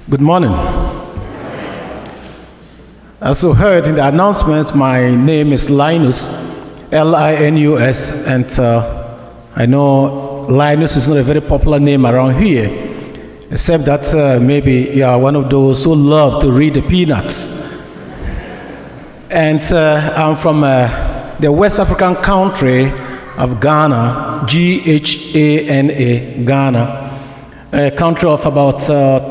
Good morning. As you heard in the announcements, my name is Linus, Linus, and I know Linus is not a very popular name around here, except that maybe you are one of those who love to read the Peanuts. And I'm from the West African country of Ghana, Ghana, Ghana. A country of about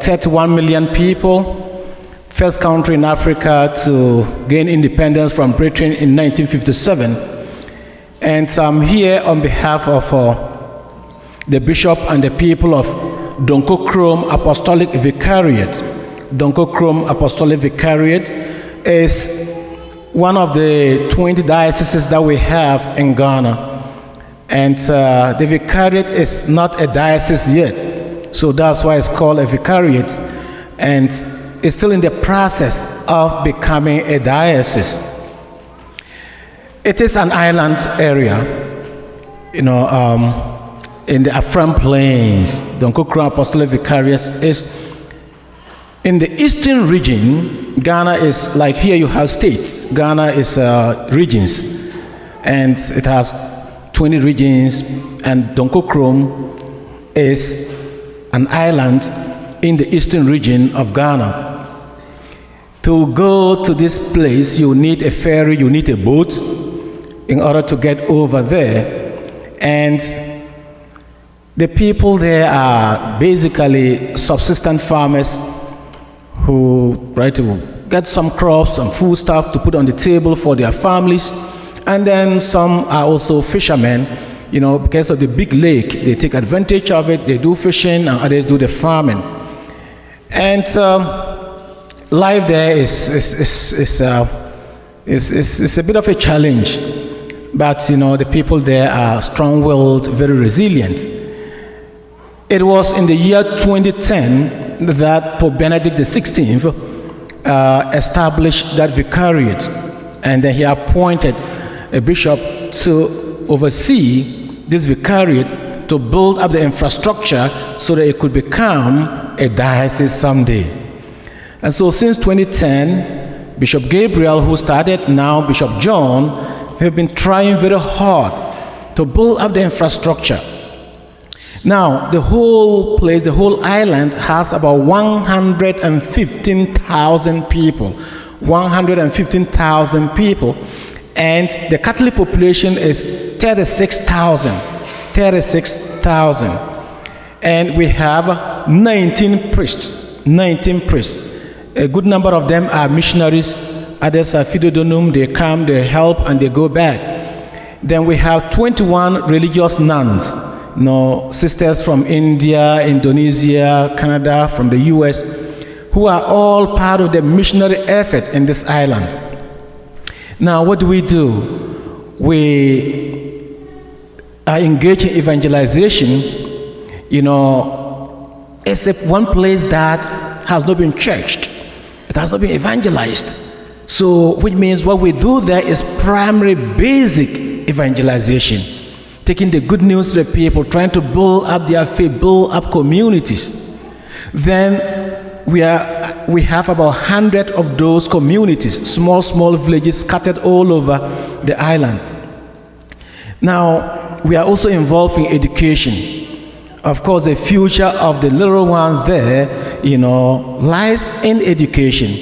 31 million people, first country in Africa to gain independence from Britain in 1957. And I'm here on behalf of the bishop and the people of Donkokrom Apostolic Vicariate. Donkokrom Apostolic Vicariate is one of the 20 dioceses that we have in Ghana. And the vicariate is not a diocese yet. So that's why it's called a vicariate, and it's still in the process of becoming a diocese. It is an island area, in the Afram Plains. Donkokrom Apostolic Vicariate is in the eastern region. Ghana is like here you have states. Ghana is regions, and it has 20 regions, and Donkokrom is an island in the eastern region of Ghana. To go to this place, you need a ferry, you need a boat in order to get over there. And the people there are basically subsistence farmers who try to get some crops, some food stuff to put on the table for their families. And then some are also fishermen. Because of the big lake, they take advantage of it, they do fishing, and others do the farming. And life there is a bit of a challenge, but the people there are strong-willed, very resilient. It was in the year 2010 that Pope Benedict XVI established that vicariate, and then he appointed a bishop to oversee this vicariate to build up the infrastructure so that it could become a diocese someday. And so since 2010, Bishop Gabriel, who started, now Bishop John, have been trying very hard to build up the infrastructure. Now, the whole place, the whole island has about 115,000 people. 115,000 people. And the Catholic population is 36,000. And we have 19 priests. A good number of them are missionaries. Others are fidodonum. They come, they help, and they go back. Then we have 21 religious nuns. Sisters from India, Indonesia, Canada, from the US, who are all part of the missionary effort in this island. Now, what do? We are engaged in evangelization. It's one place that has not been churched. It has not been evangelized. So, which means what we do there is primary, basic evangelization. Taking the good news to the people, trying to build up their faith, build up communities. Then we have about 100 of those communities, small villages scattered all over the island. Now, we are also involved in education. Of course, the future of the little ones there, lies in education.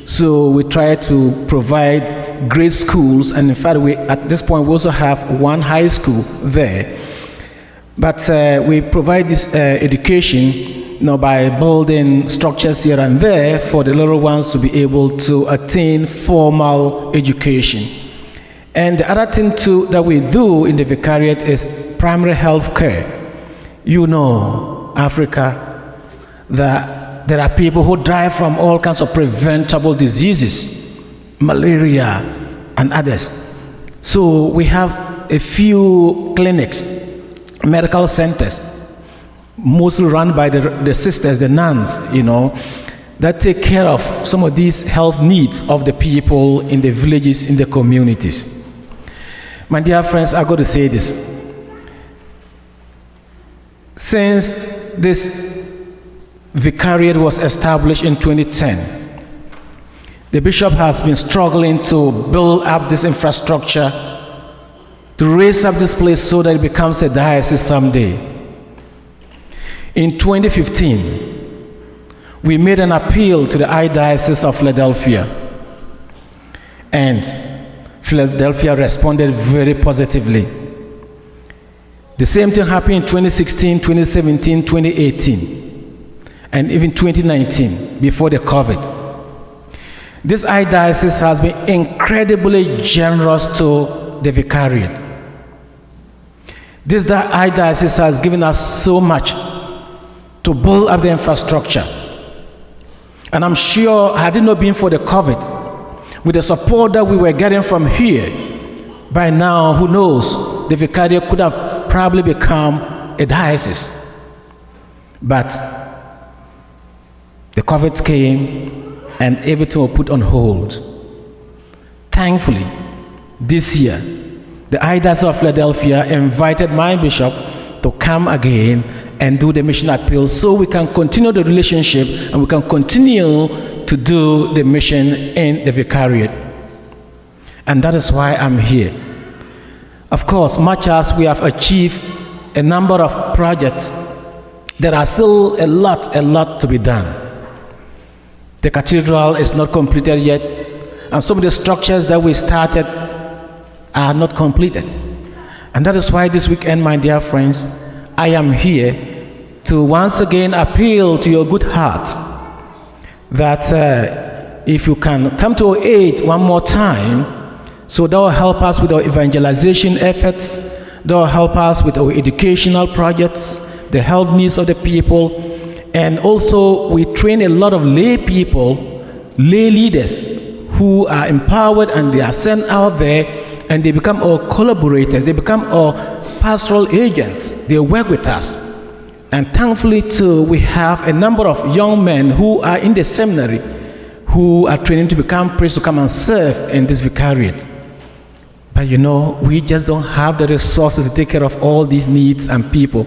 So we try to provide great schools, and in fact, at this point, we also have one high school there. But we provide this education by building structures here and there for the little ones to be able to attain formal education. And the other thing too that we do in the vicariate is primary health care. Africa, that there are people who die from all kinds of preventable diseases, malaria and others. So we have a few clinics, medical centers, mostly run by the sisters, the nuns, that take care of some of these health needs of the people in the villages, in the communities. My dear friends, I got to say this. Since this Vicariate was established in 2010. The bishop has been struggling to build up this infrastructure, to raise up this place so that it becomes a diocese someday. In 2015, we made an appeal to the Archdiocese of Philadelphia, and Philadelphia responded very positively. The same thing happened in 2016, 2017, 2018, and even 2019, before the COVID. This Archdiocese has been incredibly generous to the Vicariate. This Archdiocese has given us so much to build up the infrastructure. And I'm sure, had it not been for the COVID, with the support that we were getting from here, by now, who knows, the Vicariate could have probably become a diocese. But the COVID came, and everything was put on hold. Thankfully, this year, the Archdiocese of Philadelphia invited my bishop to come again and do the mission appeal so we can continue the relationship and we can continue to do the mission in the Vicariate. And that is why I'm here. Of course, much as we have achieved a number of projects, there are still a lot to be done. The cathedral is not completed yet, and some of the structures that we started are not completed. And that is why this weekend, my dear friends, I am here to once again appeal to your good hearts that if you can come to our aid one more time, so that will help us with our evangelization efforts, that will help us with our educational projects, the health needs of the people. And also, we train a lot of lay people, lay leaders, who are empowered and they are sent out there and they become our collaborators, they become our pastoral agents, they work with us. And thankfully, too, we have a number of young men who are in the seminary who are training to become priests to come and serve in this vicariate. But you know, we just don't have the resources to take care of all these needs and people.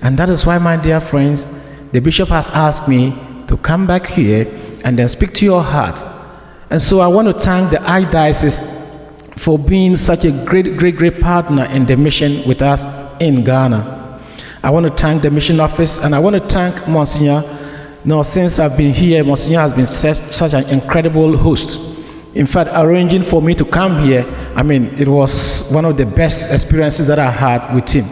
And that is why, my dear friends, the bishop has asked me to come back here and then speak to your hearts. And so I want to thank the Archdiocese for being such a great partner in the mission with us in Ghana. I want to thank the mission office, and I want to thank Monsignor. Now, since I've been here, Monsignor has been such an incredible host. In fact, arranging for me to come here, I mean, it was one of the best experiences that I had with him.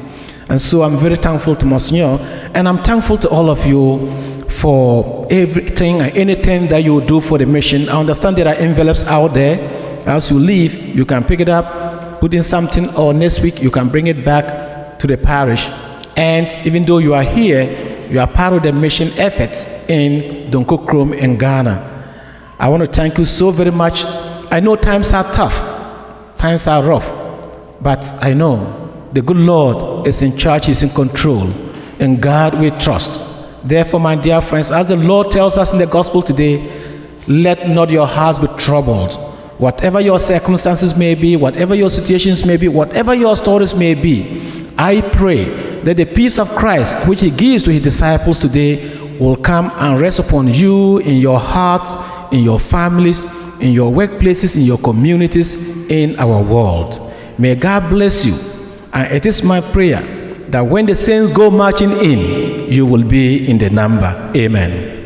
And so I'm very thankful to Monsignor, and I'm thankful to all of you for everything and anything that you do for the mission. I understand there are envelopes out there. As you leave, you can pick it up, put in something, or next week you can bring it back to the parish. And even though you are here, you are part of the mission efforts in Donkokrom in Ghana. I want to thank you so very much. I know times are tough, times are rough, but I know the good Lord is in charge, He's in control. In God we trust. Therefore, my dear friends, as the Lord tells us in the gospel today, let not your hearts be troubled. Whatever your circumstances may be, whatever your situations may be, whatever your stories may be, I pray that the peace of Christ, which He gives to His disciples today, will come and rest upon you in your hearts, in your families, in your workplaces, in your communities, in our world. May God bless you. And it is my prayer that when the saints go marching in, you will be in the number. Amen.